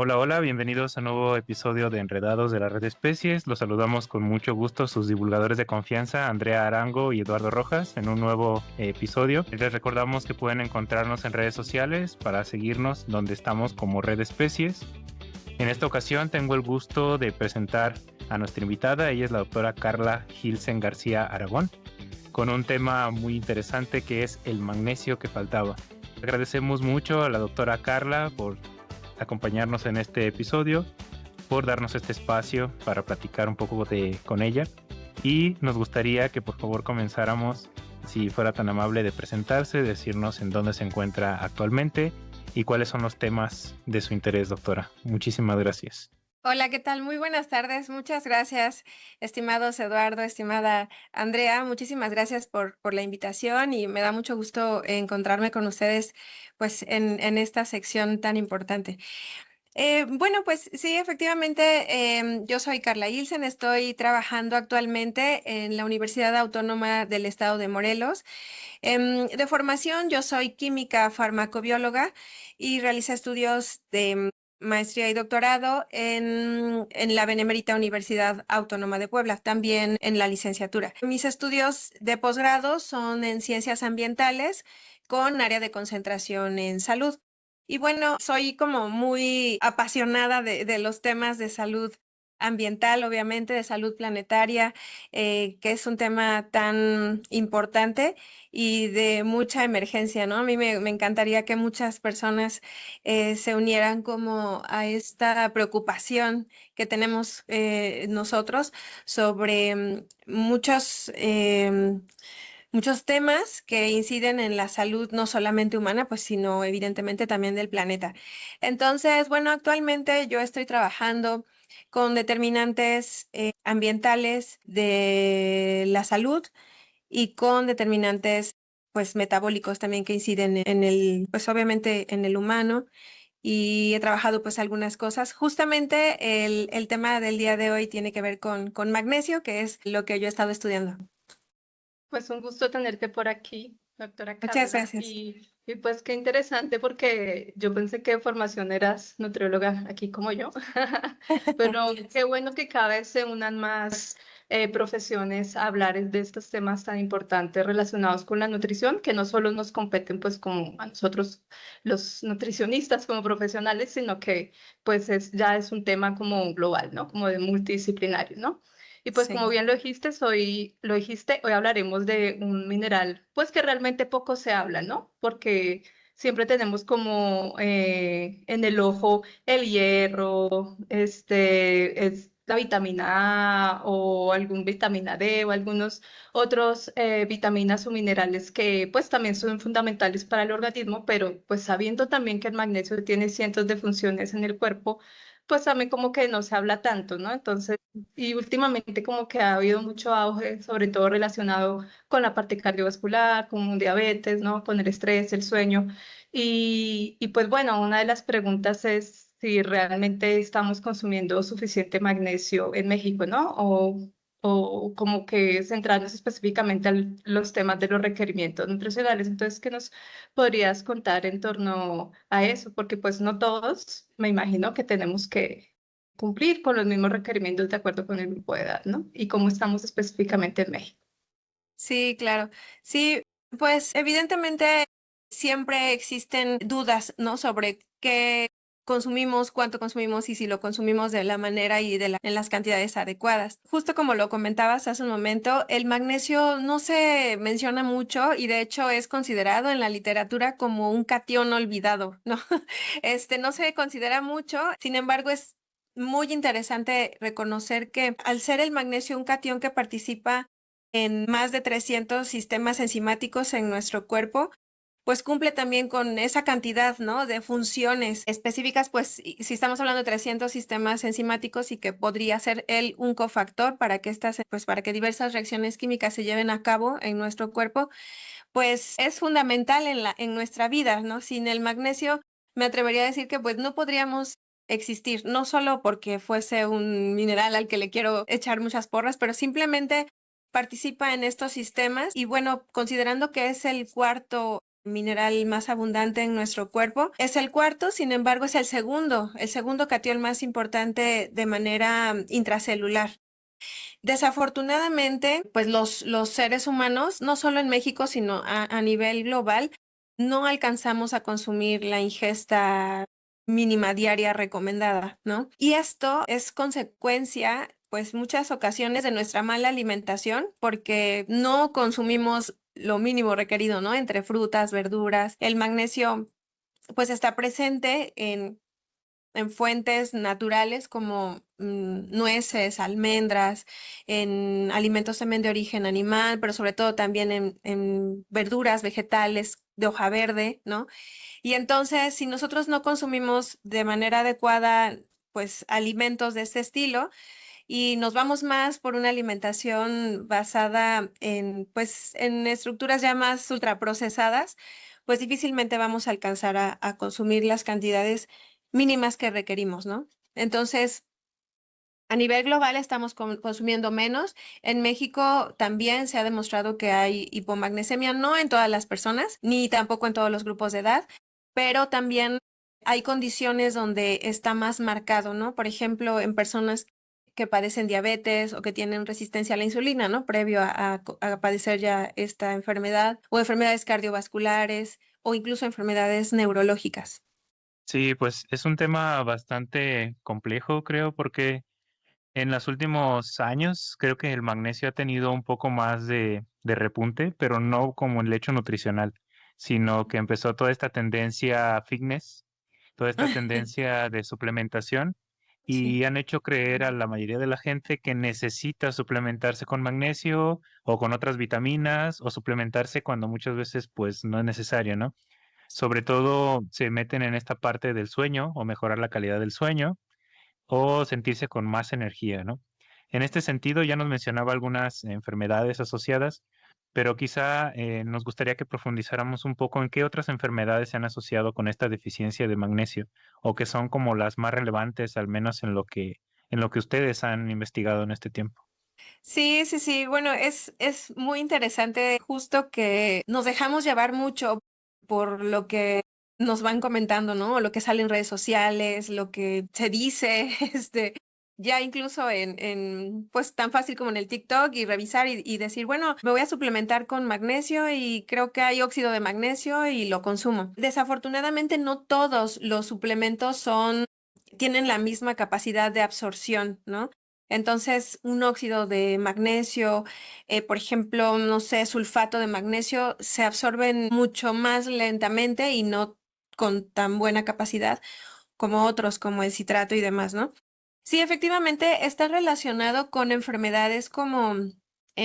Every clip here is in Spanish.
Hola, hola, bienvenidos a un nuevo episodio de Enredados de la Red de Especies. Los saludamos con mucho gusto sus divulgadores de confianza, Andrea Arango y Eduardo Rojas, en un nuevo episodio. Les recordamos que pueden encontrarnos en redes sociales para seguirnos donde estamos como Red de Especies. En esta ocasión tengo el gusto de presentar a nuestra invitada. Ella es la doctora Carla Gilsen García Aragón, con un tema muy interesante que es el magnesio que faltaba. Agradecemos mucho a la doctora Carla por acompañarnos en este episodio, por darnos este espacio para platicar un poco con ella, y nos gustaría que por favor comenzáramos, si fuera tan amable, de presentarse, decirnos en dónde se encuentra actualmente y cuáles son los temas de su interés, doctora. Muchísimas gracias. Hola, ¿qué tal? Muy buenas tardes. Muchas gracias, estimados Eduardo, estimada Andrea. Muchísimas gracias por la invitación y me da mucho gusto encontrarme con ustedes pues en esta sección tan importante. Bueno, pues sí, efectivamente, yo soy Carla Ilsen, estoy trabajando actualmente en la Universidad Autónoma del Estado de Morelos. De formación, yo soy química farmacobióloga y realicé estudios de maestría y doctorado en la Benemérita Universidad Autónoma de Puebla, también en la licenciatura. Mis estudios de posgrado son en ciencias ambientales con área de concentración en salud. Y bueno, soy como muy apasionada de los temas de salud ambiental, obviamente, de salud planetaria, que es un tema tan importante y de mucha emergencia, ¿no? A mí me encantaría que muchas personas se unieran como a esta preocupación que tenemos nosotros sobre muchos temas que inciden en la salud no solamente humana, pues sino evidentemente también del planeta. Entonces, bueno, actualmente yo estoy trabajando con determinantes ambientales de la salud y con determinantes pues metabólicos también que inciden en el, pues obviamente en el humano. Y he trabajado pues algunas cosas. Justamente el tema del día de hoy tiene que ver con magnesio, que es lo que yo he estado estudiando. Pues un gusto tenerte por aquí, doctora Muchas Carla. gracias. Y pues qué interesante porque yo pensé que de formación eras nutrióloga, aquí como yo, pero qué bueno que cada vez se unan más profesiones a hablar de estos temas tan importantes relacionados con la nutrición, que no solo nos competen pues como a nosotros los nutricionistas como profesionales, sino que pues ya es un tema como global, ¿no? Como de multidisciplinario, ¿no? Y pues como Sí. bien lo dijiste, hoy hablaremos de un mineral, pues que realmente poco se habla, ¿no? Porque siempre tenemos como en el ojo el hierro, es la vitamina A o algún vitamina D o algunos otros vitaminas o minerales que pues también son fundamentales para el organismo, pero pues sabiendo también que el magnesio tiene cientos de funciones en el cuerpo, pues también como que no se habla tanto, ¿no? Entonces, y últimamente como que ha habido mucho auge, sobre todo relacionado con la parte cardiovascular, con diabetes, ¿no? Con el estrés, el sueño. Y pues bueno, una de las preguntas es si realmente estamos consumiendo suficiente magnesio en México, ¿no? O como que centrarnos específicamente en los temas de los requerimientos nutricionales. Entonces, ¿qué nos podrías contar en torno a eso? Porque pues no todos, me imagino que tenemos que cumplir con los mismos requerimientos de acuerdo con el grupo de edad, ¿no? Y cómo estamos específicamente en México. Sí, claro. Sí, pues evidentemente siempre existen dudas, ¿no? Sobre qué consumimos, cuánto consumimos y si lo consumimos de la manera y en las cantidades adecuadas. Justo como lo comentabas hace un momento, el magnesio no se menciona mucho y de hecho es considerado en la literatura como un catión olvidado, ¿no? No se considera mucho, sin embargo es muy interesante reconocer que al ser el magnesio un catión que participa en más de 300 sistemas enzimáticos en nuestro cuerpo, pues cumple también con esa cantidad, ¿no? De funciones específicas, pues si estamos hablando de 300 sistemas enzimáticos y que podría ser él un cofactor para que pues para que diversas reacciones químicas se lleven a cabo en nuestro cuerpo, pues es fundamental en nuestra vida, ¿no? Sin el magnesio, me atrevería a decir que pues no podríamos existir, no solo porque fuese un mineral al que le quiero echar muchas porras, pero simplemente participa en estos sistemas y bueno, considerando que es el cuarto mineral más abundante en nuestro cuerpo. Es el cuarto, sin embargo, es el segundo catión más importante de manera intracelular. Desafortunadamente, pues los seres humanos, no solo en México, sino a nivel global, no alcanzamos a consumir la ingesta mínima diaria recomendada, ¿no? Y esto es consecuencia, pues muchas ocasiones de nuestra mala alimentación, porque no consumimos lo mínimo requerido, ¿no? Entre frutas, verduras. El magnesio, pues está presente en fuentes naturales como nueces, almendras, en alimentos también de origen animal, pero sobre todo también en verduras, vegetales de hoja verde, ¿no? Y entonces, si nosotros no consumimos de manera adecuada, pues alimentos de este estilo, y nos vamos más por una alimentación basada en, pues, en estructuras ya más ultraprocesadas, pues difícilmente vamos a alcanzar a consumir las cantidades mínimas que requerimos, ¿no? Entonces, a nivel global estamos consumiendo menos. En México también se ha demostrado que hay hipomagnesemia, no en todas las personas, ni tampoco en todos los grupos de edad, pero también hay condiciones donde está más marcado, ¿no? Por ejemplo, en personas que padecen diabetes o que tienen resistencia a la insulina, ¿no? Previo a padecer ya esta enfermedad, o enfermedades cardiovasculares o incluso enfermedades neurológicas. Sí, pues es un tema bastante complejo, creo, porque en los últimos años creo que el magnesio ha tenido un poco más de repunte, pero no como el hecho nutricional, sino que empezó toda esta tendencia fitness, toda esta tendencia de suplementación, Sí. y han hecho creer a la mayoría de la gente que necesita suplementarse con magnesio o con otras vitaminas, o suplementarse cuando muchas veces pues no es necesario, ¿no? Sobre todo se meten en esta parte del sueño o mejorar la calidad del sueño o sentirse con más energía, ¿no? En este sentido, ya nos mencionaba algunas enfermedades asociadas, pero quizá nos gustaría que profundizáramos un poco en qué otras enfermedades se han asociado con esta deficiencia de magnesio o que son como las más relevantes, al menos en lo que ustedes han investigado en este tiempo. Sí, sí, sí. Bueno, es muy interesante justo que nos dejamos llevar mucho por lo que nos van comentando, ¿no? Lo que sale en redes sociales, lo que se dice, ya incluso pues tan fácil como en el TikTok y revisar y decir, bueno, me voy a suplementar con magnesio y creo que hay óxido de magnesio y lo consumo. Desafortunadamente, no todos los suplementos tienen la misma capacidad de absorción, ¿no? Entonces, un óxido de magnesio, por ejemplo, no sé, sulfato de magnesio, se absorben mucho más lentamente y no con tan buena capacidad como otros, como el citrato y demás, ¿no? Sí, efectivamente, está relacionado con enfermedades como,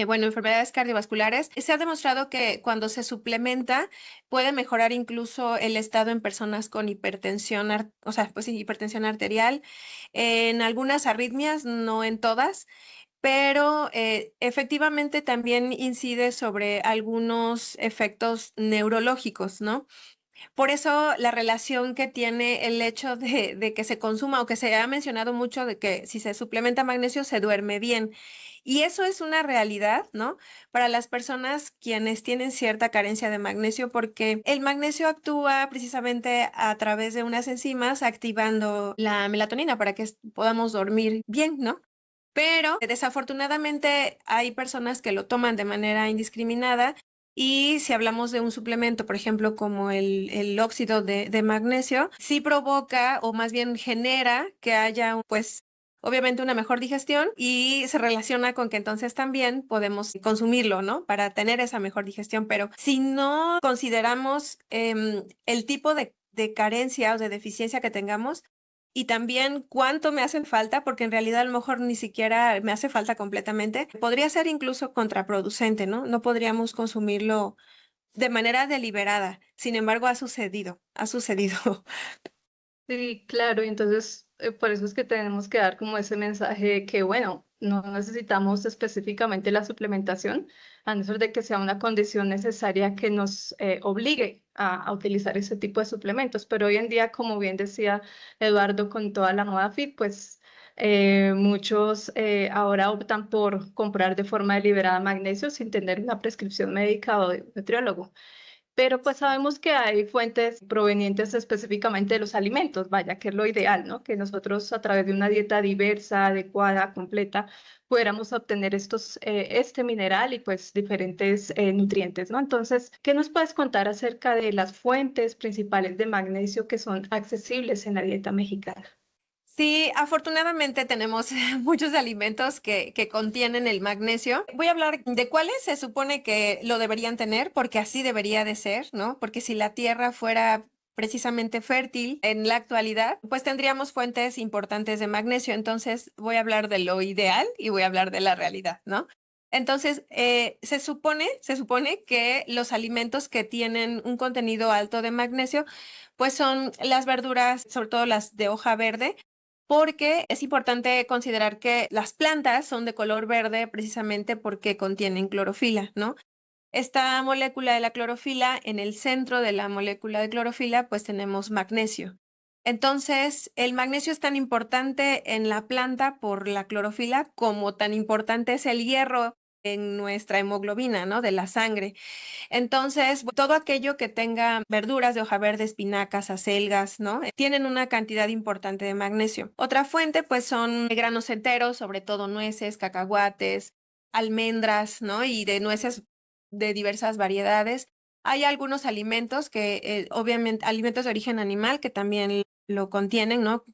bueno, enfermedades cardiovasculares. Se ha demostrado que cuando se suplementa puede mejorar incluso el estado en personas con hipertensión, o sea, pues sí, hipertensión arterial, en algunas arritmias, no en todas, pero efectivamente también incide sobre algunos efectos neurológicos, ¿no? Por eso la relación que tiene el hecho de que se consuma o que se ha mencionado mucho de que si se suplementa magnesio se duerme bien. Y eso es una realidad, ¿no? Para las personas quienes tienen cierta carencia de magnesio, porque el magnesio actúa precisamente a través de unas enzimas activando la melatonina para que podamos dormir bien, ¿no? Pero desafortunadamente hay personas que lo toman de manera indiscriminada y si hablamos de un suplemento, por ejemplo, como el óxido de magnesio, sí provoca o más bien genera que haya, pues, obviamente una mejor digestión y se relaciona con que entonces también podemos consumirlo, ¿no? Para tener esa mejor digestión. Pero si no consideramos el tipo de carencia o de deficiencia que tengamos, y también cuánto me hace falta, porque en realidad a lo mejor ni siquiera me hace falta completamente. Podría ser incluso contraproducente, ¿no? No podríamos consumirlo de manera deliberada. Sin embargo, ha sucedido, ha sucedido. Sí, claro, y entonces por eso es que tenemos que dar como ese mensaje de que, bueno, no necesitamos específicamente la suplementación, a no ser de que sea una condición necesaria que nos obligue a utilizar ese tipo de suplementos. Pero hoy en día, como bien decía Eduardo, con toda la moda fit, pues muchos ahora optan por comprar de forma deliberada magnesio sin tener una prescripción médica o de un nutriólogo. Pero pues sabemos que hay fuentes provenientes específicamente de los alimentos, vaya, que es lo ideal, ¿no? Que nosotros a través de una dieta diversa, adecuada, completa, pudiéramos obtener este mineral y pues diferentes nutrientes, ¿no? Entonces, ¿qué nos puedes contar acerca de las fuentes principales de magnesio que son accesibles en la dieta mexicana? Sí, afortunadamente tenemos muchos alimentos que contienen el magnesio. Voy a hablar de cuáles se supone que lo deberían tener, porque así debería de ser, ¿no? Porque si la tierra fuera precisamente fértil en la actualidad, pues tendríamos fuentes importantes de magnesio. Entonces voy a hablar de lo ideal y voy a hablar de la realidad, ¿no? Entonces, se supone que los alimentos que tienen un contenido alto de magnesio, pues son las verduras, sobre todo las de hoja verde, porque es importante considerar que las plantas son de color verde precisamente porque contienen clorofila, ¿no? Esta molécula de la clorofila, en el centro de la molécula de clorofila, pues tenemos magnesio. Entonces, el magnesio es tan importante en la planta por la clorofila como tan importante es el hierro en nuestra hemoglobina, ¿no? De la sangre. Entonces, todo aquello que tenga verduras de hoja verde, espinacas, acelgas, ¿no? Tienen una cantidad importante de magnesio. Otra fuente, pues, son granos enteros, sobre todo nueces, cacahuates, almendras, ¿no? Y de nueces de diversas variedades. Hay algunos alimentos que, obviamente, alimentos de origen animal que también lo contienen, ¿no?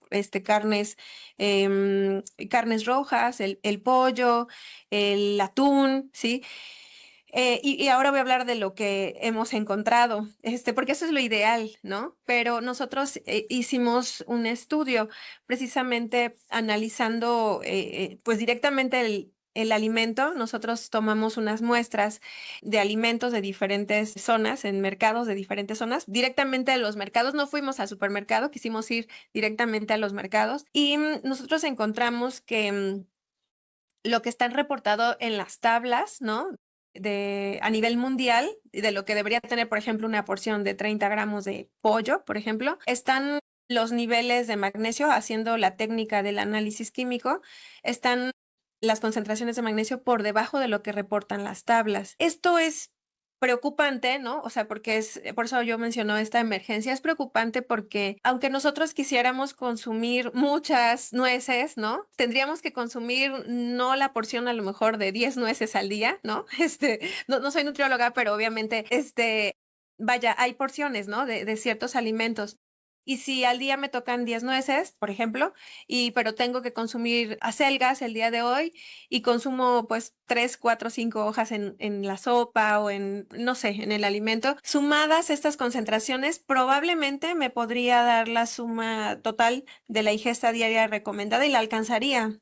Carnes rojas, el pollo, el atún, ¿sí? Y ahora voy a hablar de lo que hemos encontrado, porque eso es lo ideal, ¿no? Pero nosotros hicimos un estudio precisamente analizando, pues directamente el alimento. Nosotros tomamos unas muestras de alimentos de diferentes zonas, en mercados de diferentes zonas, directamente a los mercados. No fuimos al supermercado, quisimos ir directamente a los mercados y nosotros encontramos que lo que está reportado en las tablas, ¿no? A nivel mundial, de lo que debería tener, por ejemplo, una porción de 30 gramos de pollo, por ejemplo, están los niveles de magnesio, haciendo la técnica del análisis químico, están las concentraciones de magnesio por debajo de lo que reportan las tablas. Esto es preocupante, ¿no? O sea, por eso yo menciono esta emergencia, es preocupante porque aunque nosotros quisiéramos consumir muchas nueces, ¿no? Tendríamos que consumir no la porción a lo mejor de 10 nueces al día, ¿no? No soy nutrióloga, pero obviamente, vaya, hay porciones, ¿no? De ciertos alimentos. Y si al día me tocan 10 nueces, por ejemplo, pero tengo que consumir acelgas el día de hoy y consumo pues 3, 4, 5 hojas en la sopa o no sé, en el alimento, sumadas estas concentraciones, probablemente me podría dar la suma total de la ingesta diaria recomendada y la alcanzaría.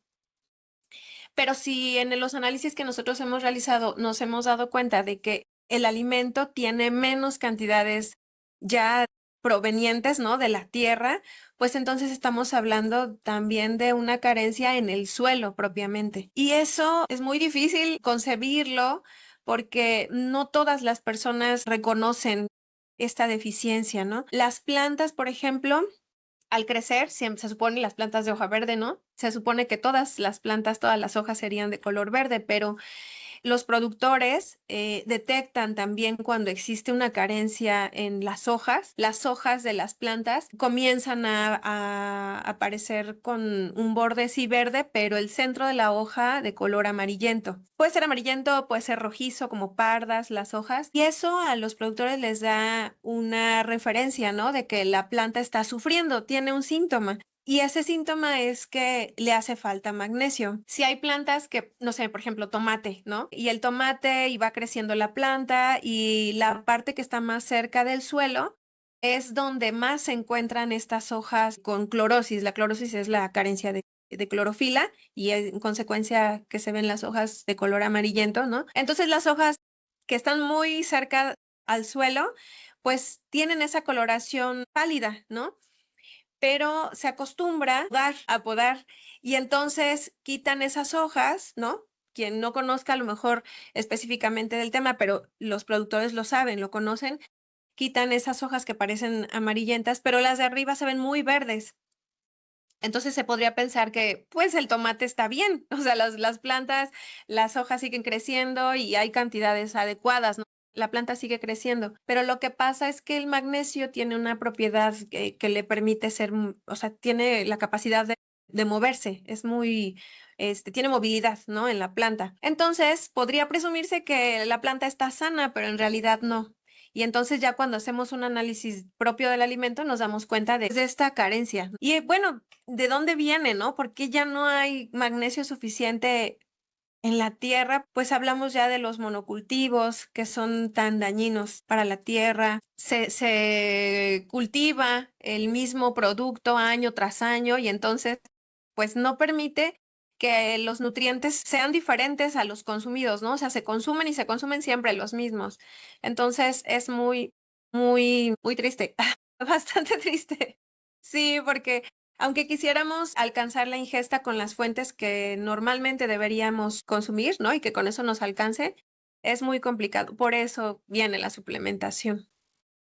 Pero si en los análisis que nosotros hemos realizado nos hemos dado cuenta de que el alimento tiene menos cantidades ya provenientes, ¿no? De la tierra, pues entonces estamos hablando también de una carencia en el suelo propiamente. Y eso es muy difícil concebirlo porque no todas las personas reconocen esta deficiencia, ¿no? Las plantas, por ejemplo, al crecer, se supone las plantas de hoja verde, ¿no? Se supone que todas las plantas, todas las hojas serían de color verde, pero los productores detectan también cuando existe una carencia en las hojas de las plantas comienzan a aparecer con un borde sí verde, pero el centro de la hoja de color amarillento. Puede ser amarillento, puede ser rojizo, como pardas las hojas, y eso a los productores les da una referencia, ¿no? De que la planta está sufriendo, tiene un síntoma. Y ese síntoma es que le hace falta magnesio. Si hay plantas que, no sé, por ejemplo, tomate, ¿no? Y el tomate y va creciendo la planta y la parte que está más cerca del suelo es donde más se encuentran estas hojas con clorosis. La clorosis es la carencia de clorofila y en consecuencia que se ven las hojas de color amarillento, ¿no? Entonces las hojas que están muy cerca al suelo, pues tienen esa coloración pálida, ¿no? Pero se acostumbra a podar y entonces quitan esas hojas, ¿no? Quien no conozca a lo mejor específicamente del tema, pero los productores lo saben, lo conocen, quitan esas hojas que parecen amarillentas, pero las de arriba se ven muy verdes. Entonces se podría pensar que pues el tomate está bien, o sea, las plantas, las hojas siguen creciendo y hay cantidades adecuadas, ¿no? la planta sigue creciendo. Pero lo que pasa es que el magnesio tiene una propiedad que le permite ser, o sea, tiene la capacidad de moverse, es muy, tiene movilidad, ¿no? En la planta. Entonces, podría presumirse que la planta está sana, pero en realidad no. Y entonces ya cuando hacemos un análisis propio del alimento nos damos cuenta de esta carencia. Y bueno, ¿de dónde viene, no? ¿Por qué ya no hay magnesio suficiente en la tierra? Pues hablamos ya de los monocultivos que son tan dañinos para la tierra. Se cultiva el mismo producto año tras año y entonces pues no permite que los nutrientes sean diferentes a los consumidos, ¿no? O sea, se consumen y se consumen siempre los mismos. Entonces es muy, muy, muy triste, bastante triste. Sí, porque aunque quisiéramos alcanzar la ingesta con las fuentes que normalmente deberíamos consumir, ¿no? Y que con eso nos alcance, es muy complicado. Por eso viene la suplementación.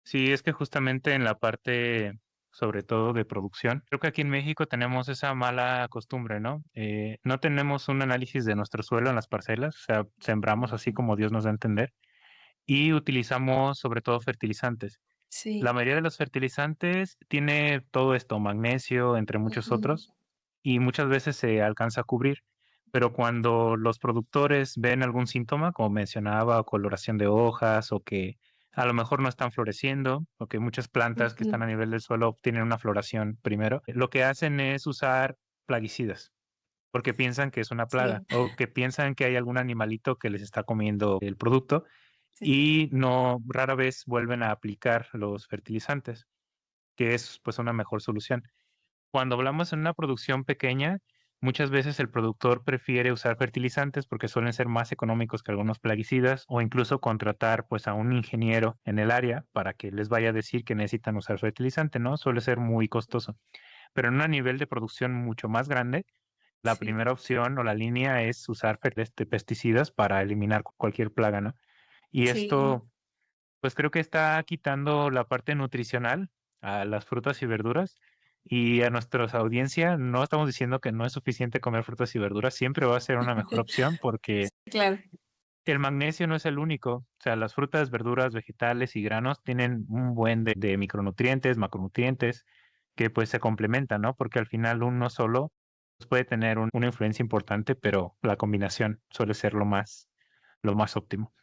Sí, es que justamente en la parte, sobre todo de producción, creo que aquí en México tenemos esa mala costumbre, ¿no? No tenemos un análisis de nuestro suelo en las parcelas, o sea, sembramos así como Dios nos da a entender y utilizamos sobre todo fertilizantes. La Sí. mayoría de los fertilizantes tiene todo esto, magnesio, entre muchos Ujú. otros, y muchas veces se alcanza a cubrir. Pero cuando los productores ven algún síntoma, como mencionaba, coloración de hojas o que a lo mejor no están floreciendo, o que muchas plantas que están Ujú. a nivel del suelo tienen una floración primero, lo que hacen es usar plaguicidas, porque piensan que es una plaga Sí, o que piensan que hay algún animalito que les está comiendo el producto sí. y no rara vez vuelven a aplicar los fertilizantes, que es pues una mejor solución. Cuando hablamos en una producción pequeña, muchas veces el productor prefiere usar fertilizantes porque suelen ser más económicos que algunos plaguicidas o incluso contratar pues a un ingeniero en el área para que les vaya a decir que necesitan usar fertilizante, ¿no? Suele ser muy costoso. Pero en un nivel de producción mucho más grande, la Sí, primera opción o la línea es usar pesticidas para eliminar cualquier plaga, ¿no? Y sí. esto pues creo que está quitando la parte nutricional a las frutas y verduras. Y a nuestra audiencia no estamos diciendo que no es suficiente comer frutas y verduras, siempre va a ser una mejor opción porque Claro. el magnesio no es el único. O sea, las frutas, verduras, vegetales y granos tienen un buen de micronutrientes, macronutrientes que pues se complementan, ¿no? Porque al final uno solo pues, puede tener una influencia importante, pero la combinación suele ser lo más óptimo.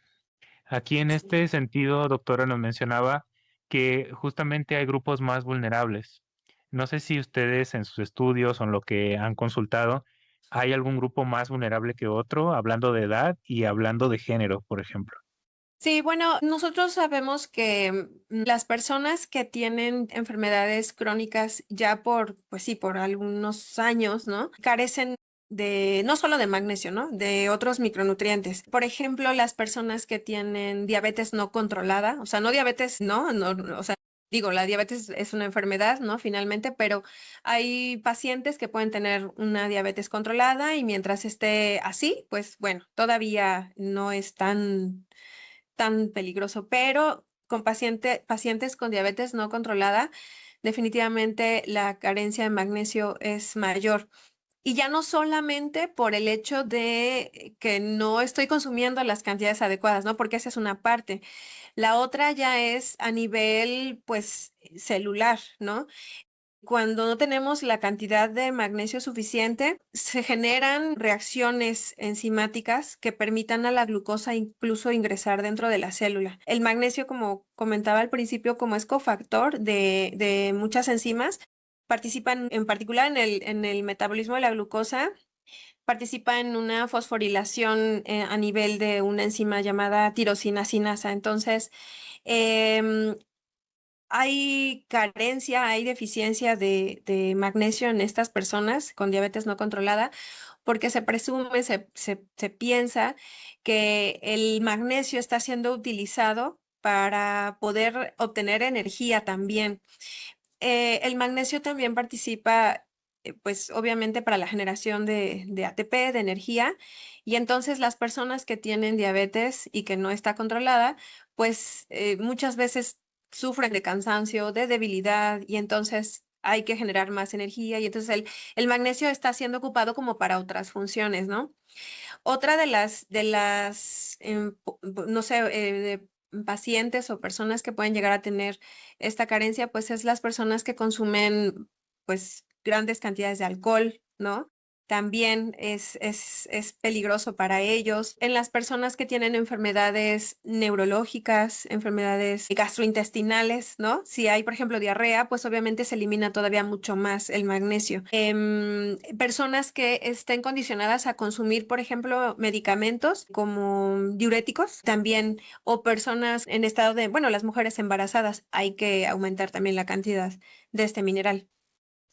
Aquí en Sí. este sentido, doctora, nos mencionaba que justamente hay grupos más vulnerables. No sé si ustedes en sus estudios o en lo que han consultado, hay algún grupo más vulnerable que otro, hablando de edad y hablando de género, por ejemplo. Sí, bueno, nosotros sabemos que las personas que tienen enfermedades crónicas ya por, pues sí, por algunos años, ¿no? Carecen de, no solo de magnesio, ¿no? De otros micronutrientes. Por ejemplo, las personas que tienen diabetes no controlada, o sea, no diabetes, o sea, digo, la diabetes es una enfermedad, ¿no? Finalmente, pero hay pacientes que pueden tener una diabetes controlada y mientras esté así, pues bueno, todavía no es tan peligroso, pero con pacientes con diabetes no controlada, definitivamente la carencia de magnesio es mayor. Y ya no solamente por el hecho de que no estoy consumiendo las cantidades adecuadas, ¿no? Porque esa es una parte. La otra ya es a nivel, pues, celular, ¿no? Cuando no tenemos la cantidad de magnesio suficiente, se generan reacciones enzimáticas que permitan a la glucosa incluso ingresar dentro de la célula. El magnesio, como comentaba al principio, como es cofactor de muchas enzimas, participan en particular en el metabolismo de la glucosa, participa en una fosforilación a nivel de una enzima llamada tirosina sinasa. Entonces, em, hay carencia, hay deficiencia de magnesio en estas personas con diabetes no controlada porque se presume, se piensa que el magnesio está siendo utilizado para poder obtener energía también. El magnesio también participa, pues obviamente para la generación de ATP, de energía, y entonces las personas que tienen diabetes y que no está controlada, pues muchas veces sufren de cansancio, de debilidad, y entonces hay que generar más energía, y entonces el magnesio está siendo ocupado como para otras funciones, ¿no? Otra de las, no sé, pacientes o personas que pueden llegar a tener esta carencia, pues es las personas que consumen pues grandes cantidades de alcohol, ¿no? También es peligroso para ellos. En las personas que tienen enfermedades neurológicas, enfermedades gastrointestinales, ¿no? Si hay, por ejemplo, diarrea, pues obviamente se elimina todavía mucho más el magnesio. Personas que estén condicionadas a consumir, por ejemplo, medicamentos como diuréticos, también, o personas en estado de, bueno, las mujeres embarazadas, hay que aumentar también la cantidad de este mineral.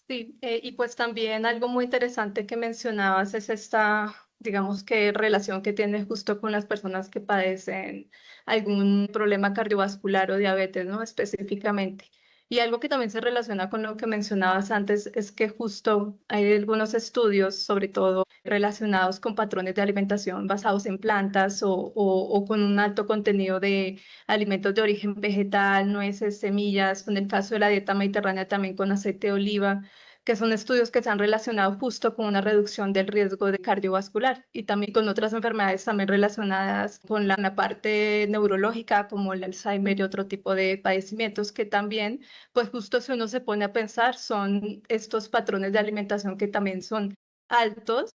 Sí, y pues también algo muy interesante que mencionabas es esta, digamos que relación que tiene justo con las personas que padecen algún problema cardiovascular o diabetes, ¿no? Específicamente. Y algo que también se relaciona con lo que mencionabas antes es que justo hay algunos estudios, sobre todo relacionados con patrones de alimentación basados en plantas o con un alto contenido de alimentos de origen vegetal, nueces, semillas, en el caso de la dieta mediterránea también con aceite de oliva, que son estudios que se han relacionado justo con una reducción del riesgo de cardiovascular y también con otras enfermedades también relacionadas con la parte neurológica como el Alzheimer y otro tipo de padecimientos que también, pues justo si uno se pone a pensar, son estos patrones de alimentación que también son altos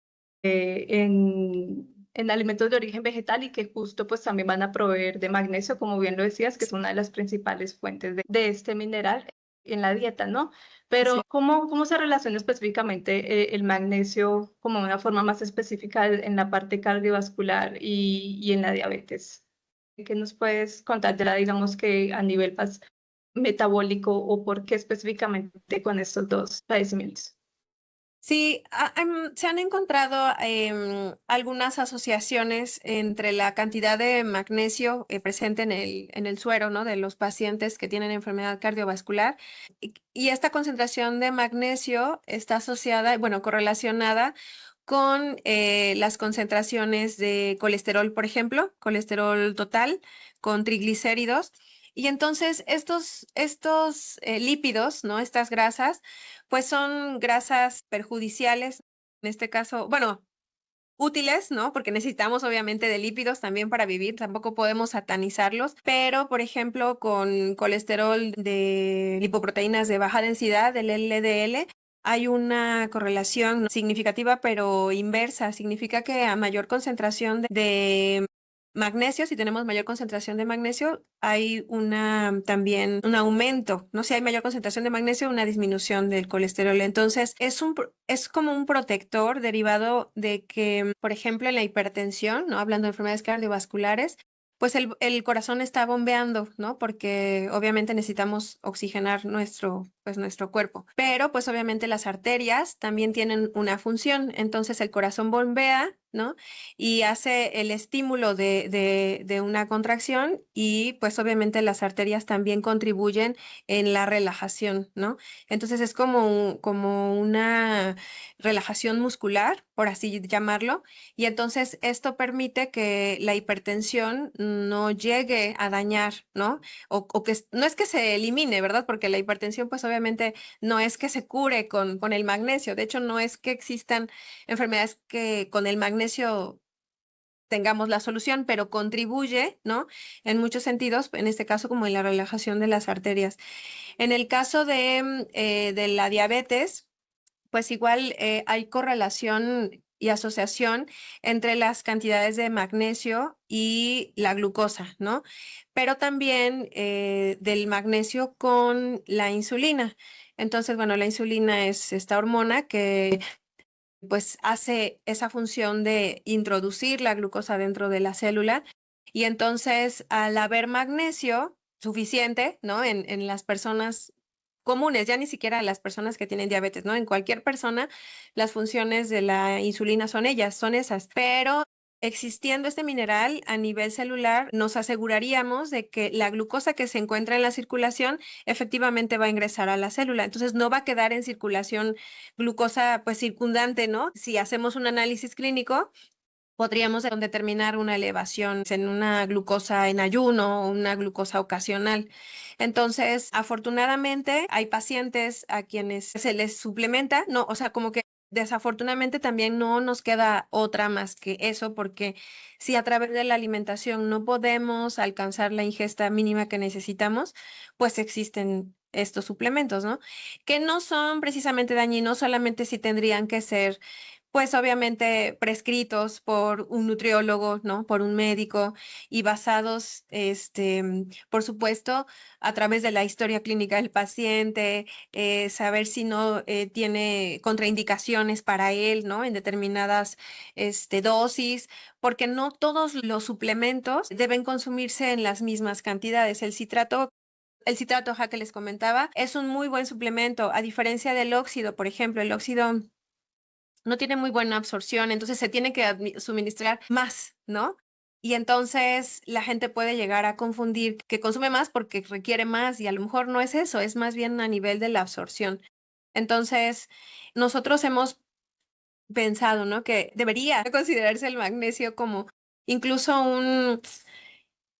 en alimentos de origen vegetal y que justo pues también van a proveer de magnesio, como bien lo decías, que es una de las principales fuentes de este mineral en la dieta, ¿no? Pero Sí. ¿cómo se relaciona específicamente el magnesio como una forma más específica en la parte cardiovascular y en la diabetes? ¿Qué nos puedes contar ya, digamos que a nivel más metabólico o por qué específicamente con estos dos padecimientos? Sí, se han encontrado algunas asociaciones entre la cantidad de magnesio presente en el suero, ¿no? De los pacientes que tienen enfermedad cardiovascular. Y esta concentración de magnesio está asociada, bueno, correlacionada con las concentraciones de colesterol, por ejemplo, colesterol total, con triglicéridos. Y entonces estos lípidos, ¿no? Estas grasas, pues son grasas perjudiciales, en este caso, bueno, útiles, ¿no? Porque necesitamos obviamente de lípidos también para vivir, tampoco podemos satanizarlos, pero por ejemplo con colesterol de lipoproteínas de baja densidad, del LDL, hay una correlación significativa pero inversa, significa que a mayor concentración de magnesio, si tenemos mayor concentración de magnesio, hay también un aumento, ¿no? Si hay mayor concentración de magnesio, una disminución del colesterol. Entonces, es como un protector derivado de que, por ejemplo, en la hipertensión, ¿no? Hablando de enfermedades cardiovasculares, pues el corazón está bombeando, ¿no? Porque obviamente necesitamos oxigenar nuestro cuerpo. Pero pues obviamente las arterias también tienen una función. Entonces el corazón bombea, ¿no? Y hace el estímulo de una contracción y pues obviamente las arterias también contribuyen en la relajación, ¿no? Entonces es como una relajación muscular, por así llamarlo, y entonces esto permite que la hipertensión no llegue a dañar, ¿no? O que no es que se elimine, ¿verdad? Porque la hipertensión pues obviamente no es que se cure con el magnesio, de hecho no es que existan enfermedades que con el magnesio tengamos la solución, pero contribuye, ¿no? En muchos sentidos, en este caso como en la relajación de las arterias. En el caso de la diabetes, pues igual hay correlación y asociación entre las cantidades de magnesio y la glucosa, ¿no? Pero también del magnesio con la insulina. Entonces, bueno, la insulina es esta hormona que pues hace esa función de introducir la glucosa dentro de la célula y entonces al haber magnesio suficiente, ¿no? En las personas comunes, ya ni siquiera las personas que tienen diabetes, ¿no? En cualquier persona, las funciones de la insulina son esas, pero existiendo este mineral a nivel celular, nos aseguraríamos de que la glucosa que se encuentra en la circulación efectivamente va a ingresar a la célula. Entonces no va a quedar en circulación glucosa pues circundante, ¿no? Si hacemos un análisis clínico, podríamos determinar una elevación en una glucosa en ayuno o una glucosa ocasional. Entonces, afortunadamente, hay pacientes a quienes se les suplementa, no, o sea, como que Desafortunadamente también no nos queda otra más que eso, porque si a través de la alimentación no podemos alcanzar la ingesta mínima que necesitamos, pues existen estos suplementos, ¿no? Que no son precisamente dañinos, solamente si tendrían que ser, pues obviamente prescritos por un nutriólogo, ¿no? Por un médico y basados, por supuesto, a través de la historia clínica del paciente, saber si no tiene contraindicaciones para él, ¿no? En determinadas dosis, porque no todos los suplementos deben consumirse en las mismas cantidades. El citrato, ja, que les comentaba, es un muy buen suplemento, a diferencia del óxido, por ejemplo. El óxido no tiene muy buena absorción, entonces se tiene que suministrar más, ¿no? Y entonces la gente puede llegar a confundir que consume más porque requiere más y a lo mejor no es eso, es más bien a nivel de la absorción. Entonces, nosotros hemos pensado, ¿no? Que debería considerarse el magnesio como incluso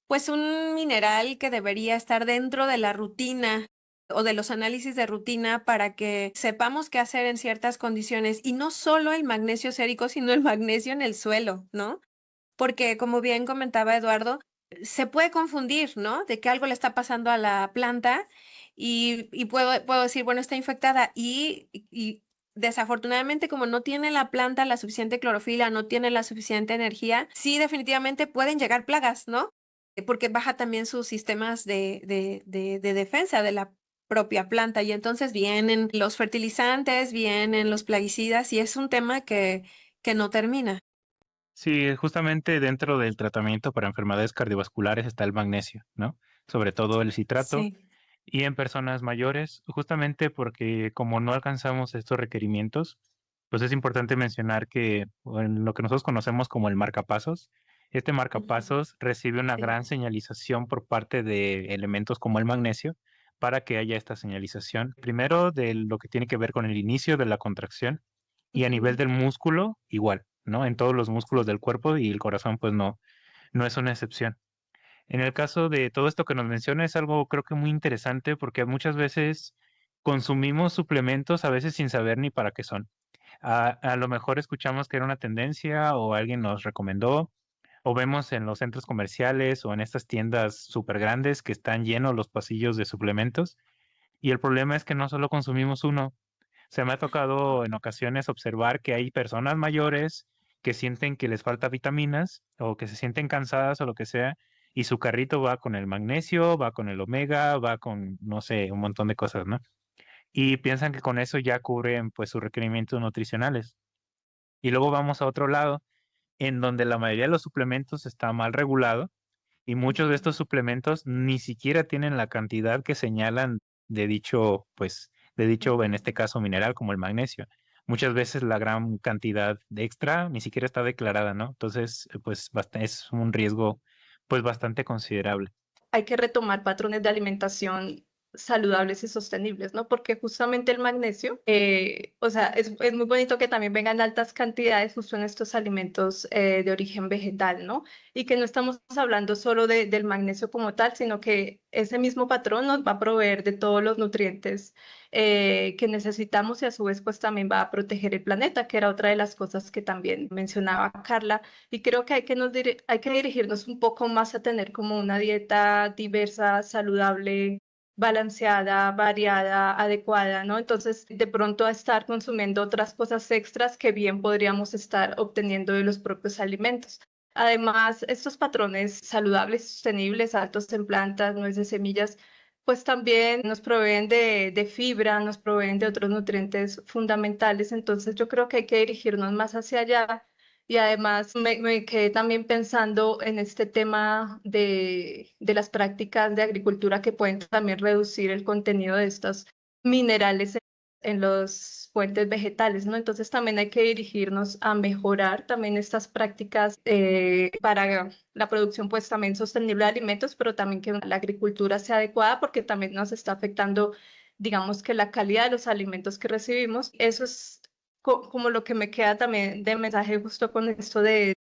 pues un mineral que debería estar dentro de la rutina o de los análisis de rutina para que sepamos qué hacer en ciertas condiciones y no solo el magnesio sérico, sino el magnesio en el suelo, ¿no? Porque como bien comentaba Eduardo, se puede confundir, ¿no? De que algo le está pasando a la planta y puedo decir, bueno, está infectada y desafortunadamente como no tiene la planta la suficiente clorofila, no tiene la suficiente energía, sí definitivamente pueden llegar plagas, ¿no? Porque baja también sus sistemas de defensa de la propia planta y entonces vienen los fertilizantes, vienen los plaguicidas y es un tema que no termina. Sí, justamente dentro del tratamiento para enfermedades cardiovasculares está el magnesio, ¿no? Sobre todo el citrato. Sí. Y en personas mayores, justamente porque como no alcanzamos estos requerimientos, pues es importante mencionar que en lo que nosotros conocemos como el marcapasos, este Ujú. marcapasos recibe una Sí. gran señalización por parte de elementos como el magnesio para que haya esta señalización. Primero, de lo que tiene que ver con el inicio de la contracción y a nivel Ujú. del músculo, igual, ¿no? En todos los músculos del cuerpo y el corazón, pues no es una excepción. En el caso de todo esto que nos menciona es algo creo que muy interesante porque muchas veces consumimos suplementos a veces sin saber ni para qué son. A lo mejor escuchamos que era una tendencia o alguien nos recomendó o vemos en los centros comerciales o en estas tiendas súper grandes que están llenos los pasillos de suplementos y el problema es que no solo consumimos uno. Se me ha tocado en ocasiones observar que hay personas mayores que sienten que les falta vitaminas o que se sienten cansadas o lo que sea, y su carrito va con el magnesio, va con el omega, va con, no sé, un montón de cosas, ¿no? Y piensan que con eso ya cubren pues sus requerimientos nutricionales. Y luego vamos a otro lado, en donde la mayoría de los suplementos está mal regulado y muchos de Ujú. estos suplementos ni siquiera tienen la cantidad que señalan de dicho, pues, de dicho, en Ujú. este caso, mineral como el magnesio. Muchas veces la gran cantidad de extra ni siquiera está declarada, ¿no? Entonces, pues, es un riesgo, pues, bastante considerable. Hay que retomar patrones de alimentación saludables y sostenibles, ¿no? Porque justamente el magnesio, o sea, es muy bonito que también vengan altas cantidades justo en estos alimentos de origen vegetal, ¿no? Y que no estamos hablando solo del magnesio como tal, sino que ese mismo patrón nos va a proveer de todos los nutrientes que necesitamos y a su vez pues también va a proteger el planeta, que era otra de las cosas que también mencionaba Carla. Y creo que hay que dirigirnos un poco más a tener como una dieta diversa, saludable, balanceada, variada, adecuada, ¿no? Entonces, de pronto a estar consumiendo otras cosas extras que bien podríamos estar obteniendo de los propios alimentos. Además, estos patrones saludables, sostenibles, altos en plantas, nueces, semillas, pues también nos proveen de fibra, nos proveen de otros nutrientes fundamentales. Entonces, yo creo que hay que dirigirnos más hacia allá y además me quedé también pensando en este tema de las prácticas de agricultura que pueden también reducir el contenido de estos minerales en los fuentes vegetales, ¿no? Entonces también hay que dirigirnos a mejorar también estas prácticas para la producción pues también sostenible de alimentos, pero también que la agricultura sea adecuada porque también nos está afectando, digamos que la calidad de los alimentos que recibimos. Eso es como lo que me queda también de mensaje justo con esto del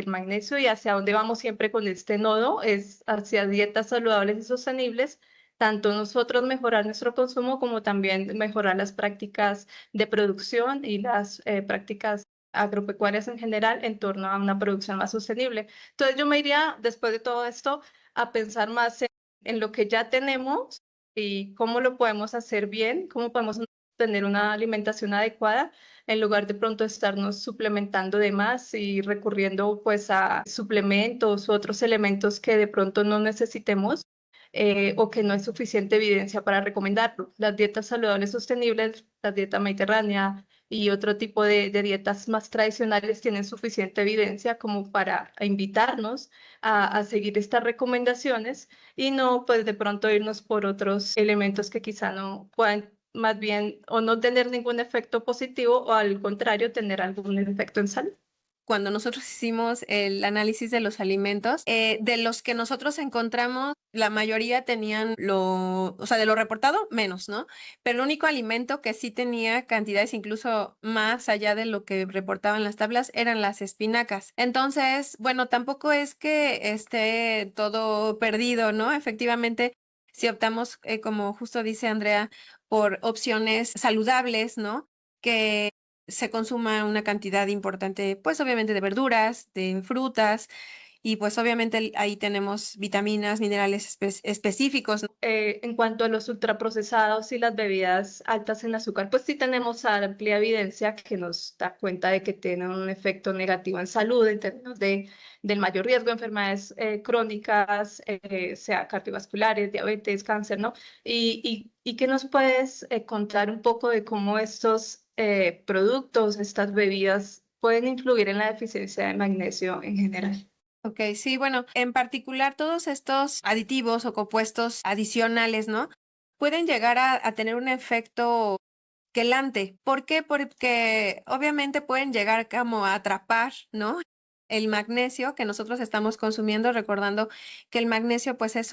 magnesio y hacia dónde vamos siempre con este nodo es hacia dietas saludables y sostenibles tanto nosotros mejorar nuestro consumo como también mejorar las prácticas de producción y las prácticas agropecuarias en general en torno a una producción más sostenible. Entonces yo me iría, después de todo esto, a pensar más en lo que ya tenemos y cómo lo podemos hacer bien, cómo podemos tener una alimentación adecuada en lugar de pronto estarnos suplementando de más y recurriendo pues a suplementos u otros elementos que de pronto no necesitemos o que no hay suficiente evidencia para recomendarlo. Las dietas saludables sostenibles, la dieta mediterránea y otro tipo de dietas más tradicionales tienen suficiente evidencia como para invitarnos a seguir estas recomendaciones y no pues de pronto irnos por otros elementos que quizá no puedan más bien o no tener ningún efecto positivo o al contrario tener algún efecto en salud. Cuando nosotros hicimos el análisis de los alimentos, de los que nosotros encontramos, la mayoría tenían o sea, de lo reportado, menos, ¿no? Pero el único alimento que sí tenía cantidades incluso más allá de lo que reportaban las tablas eran las espinacas. Entonces, bueno, tampoco es que esté todo perdido, ¿no? Efectivamente, si optamos, como justo dice Andrea, por opciones saludables, ¿no? Que se consuma una cantidad importante, pues obviamente de verduras, de frutas, y pues obviamente ahí tenemos vitaminas, minerales específicos, ¿no? En cuanto a los ultraprocesados y las bebidas altas en azúcar, pues sí tenemos amplia evidencia que nos da cuenta de que tienen un efecto negativo en salud en términos del mayor riesgo de enfermedades crónicas, sea cardiovasculares, diabetes, cáncer, ¿no? Y ¿qué nos puedes contar un poco de cómo estos productos, estas bebidas pueden influir en la deficiencia de magnesio en general? Ok, sí, bueno, en particular todos estos aditivos o compuestos adicionales, ¿no? Pueden llegar a tener un efecto quelante. ¿Por qué? Porque obviamente pueden llegar como a atrapar, ¿no? El magnesio que nosotros estamos consumiendo, recordando que el magnesio pues es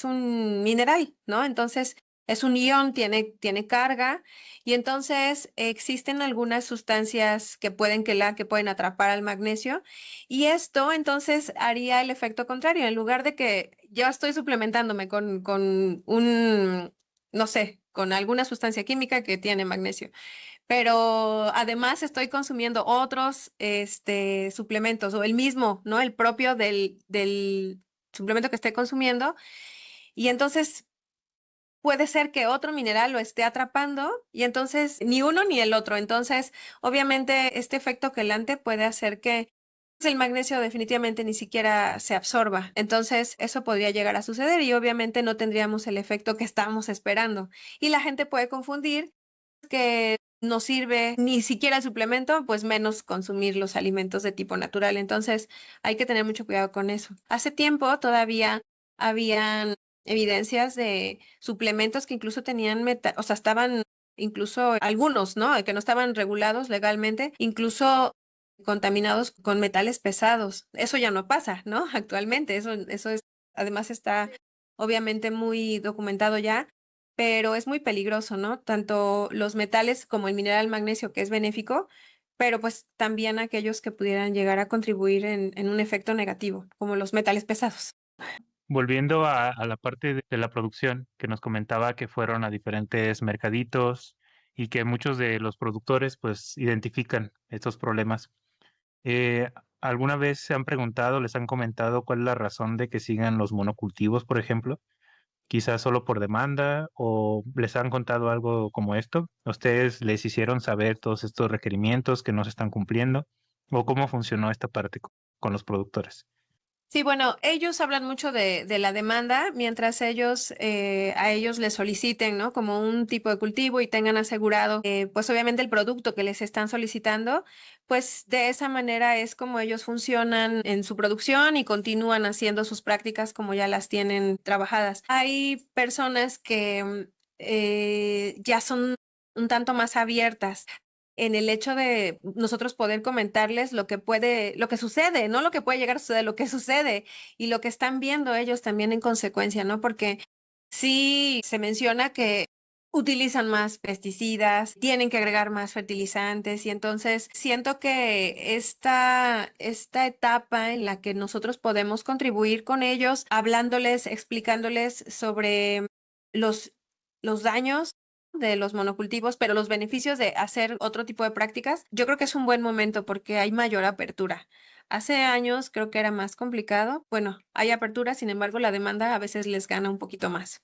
un mineral, ¿no? Entonces es un ion, tiene carga y entonces existen algunas sustancias que pueden quelar, que pueden atrapar al magnesio y esto entonces haría el efecto contrario. En lugar de que yo estoy suplementándome con un, no sé, con alguna sustancia química que tiene magnesio, pero además estoy consumiendo otros suplementos o el mismo, ¿no? El propio del suplemento que esté consumiendo y entonces puede ser que otro mineral lo esté atrapando y entonces ni uno ni el otro. Entonces, obviamente, este efecto quelante puede hacer que el magnesio definitivamente ni siquiera se absorba. Entonces, eso podría llegar a suceder y obviamente no tendríamos el efecto que estábamos esperando. Y la gente puede confundir que no sirve ni siquiera el suplemento, pues menos consumir los alimentos de tipo natural. Entonces, hay que tener mucho cuidado con eso. Hace tiempo todavía habían evidencias de suplementos que incluso tenían o sea, estaban incluso algunos, ¿no? Que no estaban regulados legalmente, incluso contaminados con metales pesados. Eso ya no pasa, ¿no? Actualmente, eso es, además está obviamente muy documentado ya, pero es muy peligroso, ¿no? Tanto los metales como el mineral magnesio, que es benéfico, pero pues también aquellos que pudieran llegar a contribuir en un efecto negativo, como los metales pesados. Volviendo a la parte de la producción, que nos comentaba que fueron a diferentes mercaditos y que muchos de los productores pues identifican estos problemas. Eh, ¿Alguna vez se han preguntado, les han comentado cuál es la razón de que sigan los monocultivos, por ejemplo? Quizás solo por demanda o les han contado algo como esto. ¿Ustedes les hicieron saber todos estos requerimientos que no se están cumpliendo? ¿O cómo funcionó esta parte con los productores? Sí, bueno, ellos hablan mucho de la demanda, mientras ellos a ellos les soliciten, ¿no? Como un tipo de cultivo y tengan asegurado, pues obviamente el producto que les están solicitando, pues de esa manera es como ellos funcionan en su producción y continúan haciendo sus prácticas como ya las tienen trabajadas. Hay personas que ya son un tanto más abiertas en el hecho de nosotros poder comentarles lo que sucede, no lo que puede llegar a suceder, lo que sucede y lo que están viendo ellos también en consecuencia, ¿no? Porque sí se menciona que utilizan más pesticidas, tienen que agregar más fertilizantes y entonces siento que esta etapa en la que nosotros podemos contribuir con ellos, hablándoles, explicándoles sobre los, los daños de los monocultivos, pero los beneficios de hacer otro tipo de prácticas, yo creo que es un buen momento porque hay mayor apertura. Hace años creo que era más complicado. Bueno, hay apertura, sin embargo, la demanda a veces les gana un poquito más.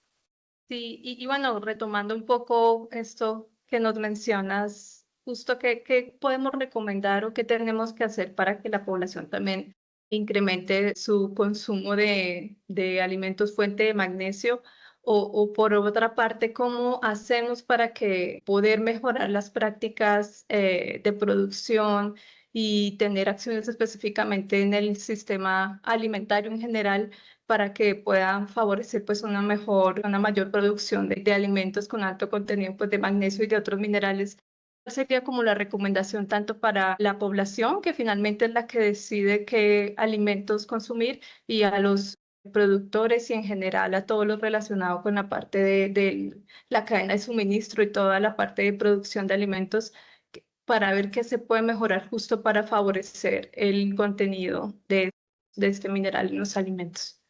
Sí, y bueno, retomando un poco esto que nos mencionas, justo qué podemos recomendar o qué tenemos que hacer para que la población también incremente su consumo de alimentos fuente de magnesio, o por otra parte, cómo hacemos para que poder mejorar las prácticas de producción y tener acciones específicamente en el sistema alimentario en general para que puedan favorecer pues una mayor producción de alimentos con alto contenido pues de magnesio y de otros minerales. Sería como la recomendación tanto para la población, que finalmente es la que decide qué alimentos consumir, y a los productores y en general a todos los relacionados con la parte de la cadena de suministro y toda la parte de producción de alimentos, para ver qué se puede mejorar justo para favorecer el contenido de este mineral en los alimentos.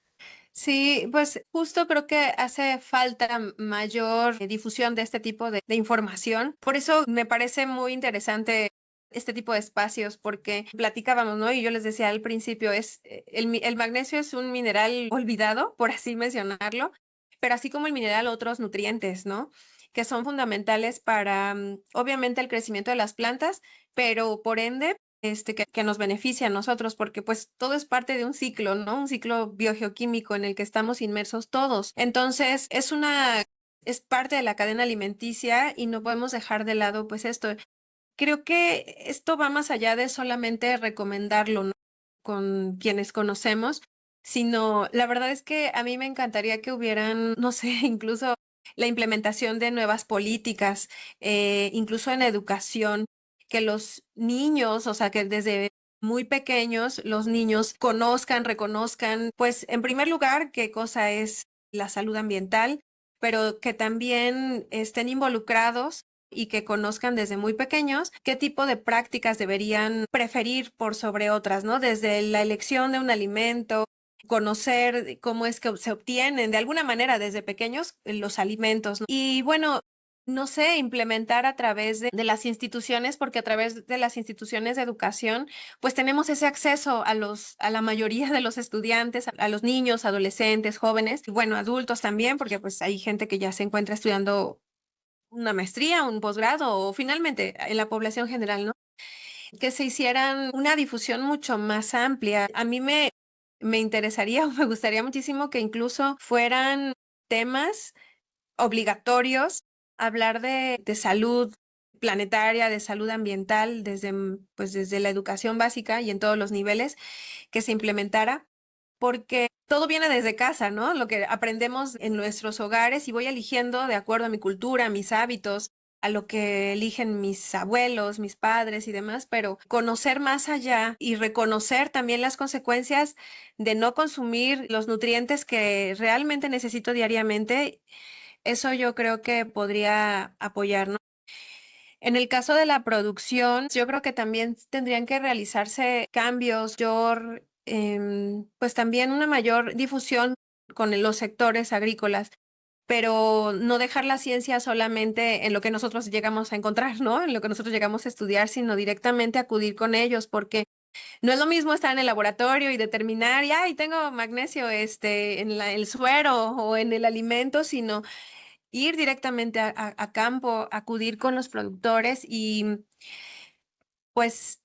Sí, pues justo creo que hace falta mayor difusión de este tipo de información. Por eso me parece muy interesante este tipo de espacios, porque platicábamos, ¿no? Y yo les decía al principio, el magnesio es un mineral olvidado, por así mencionarlo, pero así como el mineral, otros nutrientes, ¿no? Que son fundamentales para, obviamente, el crecimiento de las plantas, pero por ende que nos beneficia a nosotros, porque pues todo es parte de un ciclo, ¿no? Un ciclo biogeoquímico en el que estamos inmersos todos. Entonces, es parte de la cadena alimenticia y no podemos dejar de lado pues esto. Creo que esto va más allá de solamente recomendarlo, ¿no? Con quienes conocemos, sino la verdad es que a mí me encantaría que hubieran, no sé, incluso la implementación de nuevas políticas, incluso en educación, que los niños, o sea, que desde muy pequeños los niños conozcan, reconozcan, pues en primer lugar, qué cosa es la salud ambiental, pero que también estén involucrados y que conozcan desde muy pequeños qué tipo de prácticas deberían preferir por sobre otras, ¿no? Desde la elección de un alimento, conocer cómo es que se obtienen de alguna manera desde pequeños los alimentos, ¿no? Y bueno, no sé, implementar a través de las instituciones, porque a través de las instituciones de educación, pues tenemos ese acceso a la mayoría de los estudiantes, a los niños, adolescentes, jóvenes, y bueno, adultos también, porque pues hay gente que ya se encuentra estudiando una maestría, un posgrado o finalmente en la población general, ¿no? Que se hicieran una difusión mucho más amplia. Me interesaría o me gustaría muchísimo que incluso fueran temas obligatorios, hablar de salud planetaria, de salud ambiental, pues desde la educación básica y en todos los niveles, que se implementara porque todo viene desde casa, ¿no? Lo que aprendemos en nuestros hogares y voy eligiendo de acuerdo a mi cultura, a mis hábitos, a lo que eligen mis abuelos, mis padres y demás, pero conocer más allá y reconocer también las consecuencias de no consumir los nutrientes que realmente necesito diariamente, eso yo creo que podría apoyar, ¿no? En el caso de la producción, yo creo que también tendrían que realizarse cambios, pues también una mayor difusión con los sectores agrícolas, pero no dejar la ciencia solamente en lo que nosotros llegamos a encontrar, ¿no? En lo que nosotros llegamos a estudiar, sino directamente acudir con ellos, porque no es lo mismo estar en el laboratorio y determinar, y ay, tengo magnesio, en el suero o en el alimento, sino ir directamente a campo, acudir con los productores y pues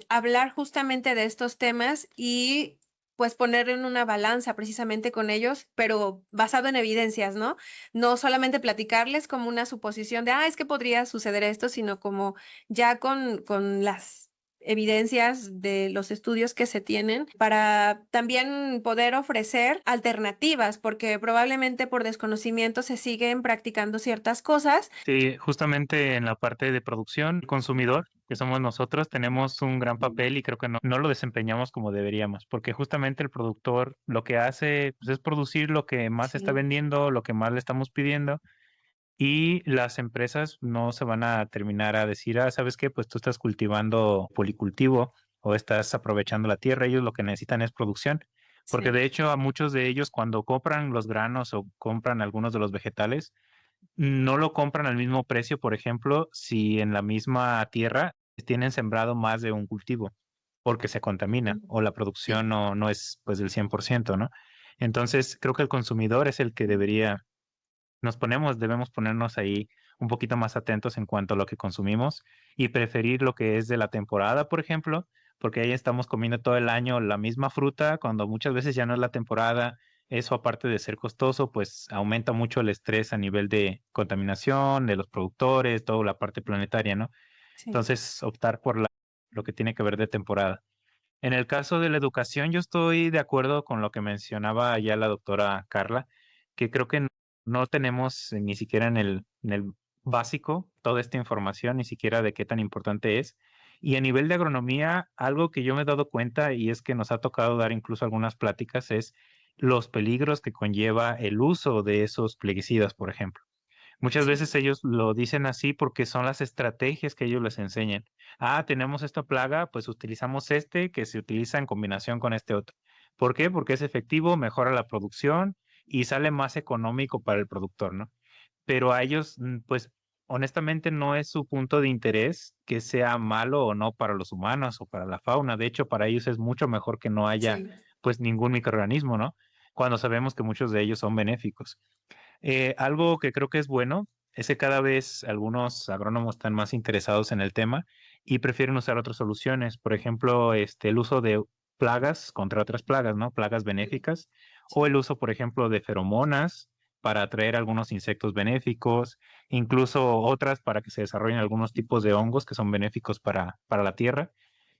hablar justamente de estos temas y pues poner en una balanza precisamente con ellos, pero basado en evidencias, ¿no? No solamente platicarles como una suposición de, es que podría suceder esto, sino como ya con las evidencias de los estudios que se tienen para también poder ofrecer alternativas, porque probablemente por desconocimiento se siguen practicando ciertas cosas. Sí, justamente en la parte de producción, el consumidor, que somos nosotros, tenemos un gran papel y creo que no lo desempeñamos como deberíamos, porque justamente el productor lo que hace pues, es producir lo que más se está Sí. vendiendo, lo que más le estamos pidiendo, y las empresas no se van a terminar a decir, ¿sabes qué? Pues tú estás cultivando policultivo o estás aprovechando la tierra, ellos lo que necesitan es producción, Porque Sí. de hecho a muchos de ellos cuando compran los granos o compran algunos de los vegetales, no lo compran al mismo precio, por ejemplo, si en la misma tierra tienen sembrado más de un cultivo, porque se contamina Mm. o la Sí. producción no es pues del 100%, ¿no? Entonces, creo que el consumidor es el que debería, debemos ponernos ahí un poquito más atentos en cuanto a lo que consumimos y preferir lo que es de la temporada, por ejemplo, porque ahí estamos comiendo todo el año la misma fruta, cuando muchas veces ya no es la temporada. Eso, aparte de ser costoso, pues aumenta mucho el estrés a nivel de contaminación, de los productores, toda la parte planetaria, ¿no? Sí. Entonces, optar por lo que tiene que ver de temporada. En el caso de la educación, yo estoy de acuerdo con lo que mencionaba ya la doctora Carla, que creo que no tenemos ni siquiera en el básico toda esta información, ni siquiera de qué tan importante es. Y a nivel de agronomía, algo que yo me he dado cuenta y es que nos ha tocado dar incluso algunas pláticas es los peligros que conlleva el uso de esos plaguicidas, por ejemplo. Muchas Sí. veces ellos lo dicen así porque son las estrategias que ellos les enseñan. Ah, tenemos esta plaga, pues utilizamos este que se utiliza en combinación con este otro. ¿Por qué? Porque es efectivo, mejora la producción y sale más económico para el productor, ¿no? Pero a ellos, pues honestamente no es su punto de interés que sea malo o no para los humanos o para la fauna. De hecho, para ellos es mucho mejor que no haya Sí. pues ningún microorganismo, ¿no? Cuando sabemos que muchos de ellos son benéficos. Algo que creo que es bueno es que cada vez algunos agrónomos están más interesados en el tema y prefieren usar otras soluciones. Por ejemplo, el uso de plagas contra otras plagas, ¿no? Plagas benéficas, o Sí. el uso, por ejemplo, de feromonas para atraer algunos insectos benéficos, incluso otras para que se desarrollen algunos tipos de hongos que son benéficos para la tierra.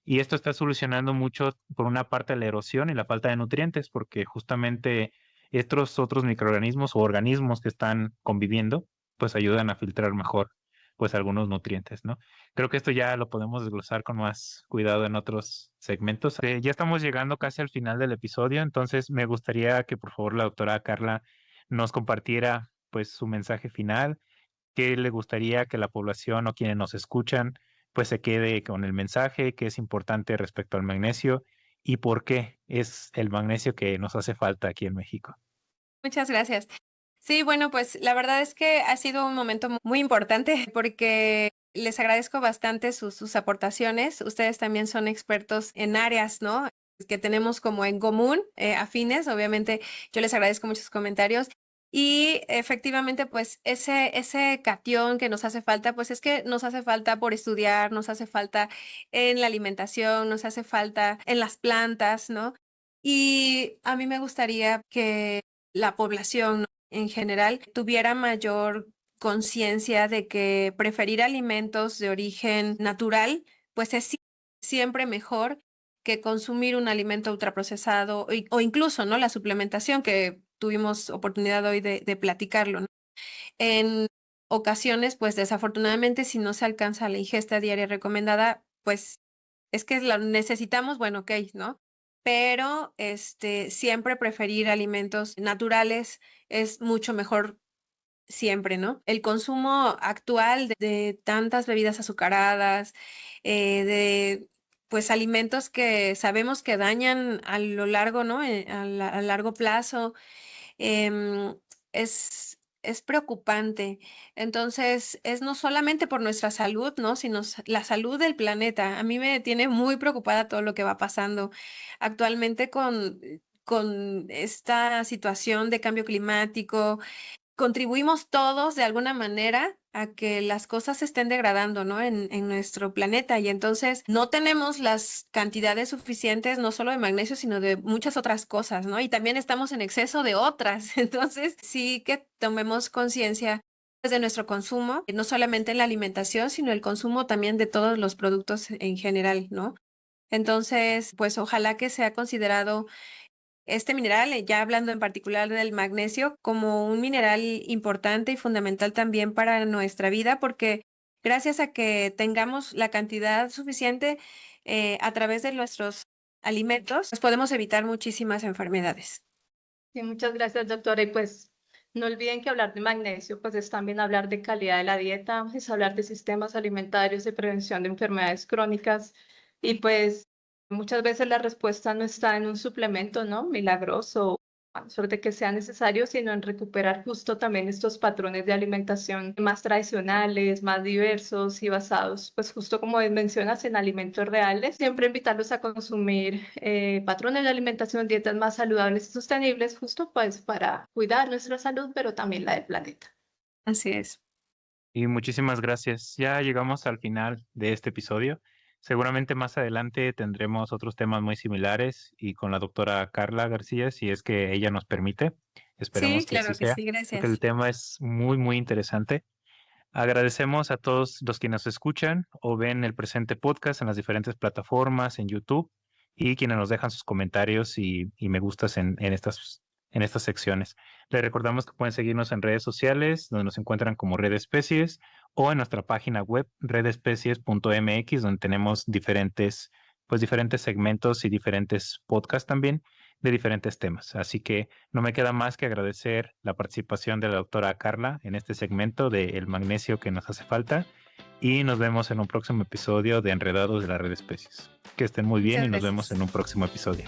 Y esto está solucionando mucho, por una parte, la erosión y la falta de nutrientes, porque justamente estos otros microorganismos o organismos que están conviviendo, pues ayudan a filtrar mejor, pues algunos nutrientes, ¿no? Creo que esto ya lo podemos desglosar con más cuidado en otros segmentos. Ya estamos llegando casi al final del episodio, entonces me gustaría que por favor la doctora Carla nos compartiera pues su mensaje final, qué le gustaría que la población o quienes nos escuchan pues se quede con el mensaje, qué es importante respecto al magnesio y por qué es el magnesio que nos hace falta aquí en México. Muchas gracias. Sí, bueno, pues la verdad es que ha sido un momento muy importante porque les agradezco bastante sus aportaciones. Ustedes también son expertos en áreas, ¿no? Que tenemos como en común, afines. Obviamente, yo les agradezco muchos comentarios. Y efectivamente, pues ese catión que nos hace falta, pues es que nos hace falta por estudiar, nos hace falta en la alimentación, nos hace falta en las plantas, ¿no? Y a mí me gustaría que la población, ¿no?, en general tuviera mayor conciencia de que preferir alimentos de origen natural, pues es siempre mejor que consumir un alimento ultraprocesado o incluso, ¿no?, la suplementación que tuvimos oportunidad hoy de platicarlo, ¿no? En ocasiones, pues desafortunadamente, si no se alcanza la ingesta diaria recomendada, pues es que la necesitamos, bueno, okey, ¿no? Pero, siempre preferir alimentos naturales es mucho mejor siempre, ¿no? El consumo actual de tantas bebidas azucaradas, de, pues, alimentos que sabemos que dañan a lo largo, ¿no? A largo plazo, es preocupante. Entonces, es no solamente por nuestra salud, ¿no?, sino la salud del planeta. A mí me tiene muy preocupada todo lo que va pasando actualmente con esta situación de cambio climático. Contribuimos todos de alguna manera a que las cosas se estén degradando, ¿no?, en nuestro planeta, y entonces no tenemos las cantidades suficientes, no solo de magnesio, sino de muchas otras cosas, ¿no? Y también estamos en exceso de otras. Entonces, sí que tomemos conciencia, pues, de nuestro consumo, no solamente en la alimentación, sino el consumo también de todos los productos en general, ¿no? Entonces, pues, ojalá que sea considerado este mineral, ya hablando en particular del magnesio, como un mineral importante y fundamental también para nuestra vida, porque gracias a que tengamos la cantidad suficiente, a través de nuestros alimentos, pues podemos evitar muchísimas enfermedades. Sí, muchas gracias, doctora. Y pues no olviden que hablar de magnesio, pues es también hablar de calidad de la dieta, es hablar de sistemas alimentarios, de prevención de enfermedades crónicas y pues Muchas veces la respuesta no está en un suplemento, ¿no? Milagroso, a no ser de que sea necesario, sino en recuperar justo también estos patrones de alimentación más tradicionales, más diversos y basados, pues justo como mencionas, en alimentos reales. Siempre invitarlos a consumir patrones de alimentación, dietas más saludables y sostenibles, justo pues para cuidar nuestra salud, pero también la del planeta. Así es. Y muchísimas gracias. Ya llegamos al final de este episodio. Seguramente más adelante tendremos otros temas muy similares y con la doctora Carla García, si es que ella nos permite. Sí, Esperemos que así claro que sea, sí, porque el gracias. tema es muy, muy interesante. Agradecemos a todos los que nos escuchan o ven el presente podcast en las diferentes plataformas, en YouTube, y quienes nos dejan sus comentarios y me gustas en estas secciones. Les recordamos que pueden seguirnos en redes sociales, donde nos encuentran como Red Especies, o en nuestra página web, redespecies.mx, donde tenemos diferentes segmentos y diferentes podcasts también de diferentes temas. Así que no me queda más que agradecer la participación de la doctora Carla en este segmento de el magnesio que nos hace falta y nos vemos en un próximo episodio de Enredados de la Red Especies. Que estén muy bien y Muchas nos vemos gracias. en un próximo episodio.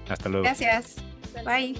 Hasta luego. Gracias. Bye.